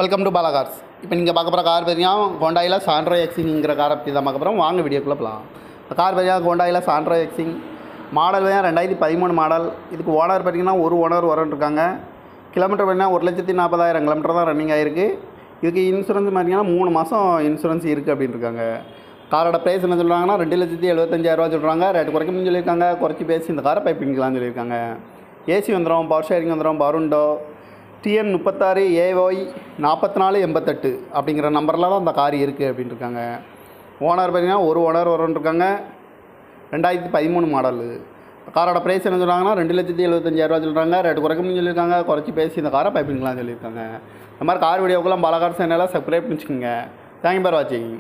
Welcome to Bala cars. இப்போ நீங்கள் பார்க்க போகிற கார் பார்த்தீங்கன்னா ஹோண்டாயில் சாண்ட்ரோ எக்ஸிங்கிற காரை பற்றி தான் பார்க்க போகிறோம். வாங்க வீடியோக்குள்ளே போகலாம். இந்த கார் பார்த்தீங்கன்னா ஹோண்டாயில் சாண்ட்ரோ எக்ஸிங் மாடல் பார்த்தீங்கன்னா 2013 மாடல். இதுக்கு ஓனர் பார்த்தீங்கன்னா ஒரு ஓனர் வரன்ட்ருக்காங்க. கிலோமீட்டர் பார்த்தீங்கன்னா 1,40,000 கிலோமீட்டர் தான் ரன்னிங் ஆகிருக்கு. இதுக்கு இன்சூரன்ஸ் பார்த்தீங்கன்னா 3 மாதம் இன்சூரன்ஸ் இருக்குது அப்படின்னு இருக்காங்க. காரோட ப்ரைஸ் என்ன சொல்கிறாங்கன்னா 2,75,000 சொல்கிறாங்க. ரேட்டு குறைக்கணும்னு சொல்லியிருக்காங்க. குறைச்சி பேசி இந்த காரை பைப் பண்ணிக்கலாம்னு சொல்லியிருக்காங்க. ஏசி வந்துடும், பவர் ஷேரிங் வந்துடும், பவர் விண்டோ, TN 36 AY 4488 அப்படிங்கிற நம்பரில் தான் அந்த கார் இருக்குது அப்படின்னு இருக்காங்க. ஓனர் பார்த்தீங்கன்னா ஒரு ஓனர் வரன்ட்ருக்காங்க. 2013 மாடலு. காரோட ப்ரைஸ் என்ன சொல்கிறாங்கன்னா 2,75,000 சொல்கிறாங்க. ரேட்டு குறைக்கணும்னு சொல்லியிருக்காங்க. குறைச்சி பேசி இந்த காரை பைப் பண்ணிக்கலாம்னு சொல்லியிருக்காங்க. இந்த மாதிரி கார் வீடியோக்கெல்லாம் பாலா கார் சேனலை சப்ஸ்கிரைப் பண்ணிச்சுக்கோங்க. தேங்க்யூ ஃபார் வாட்சிங்.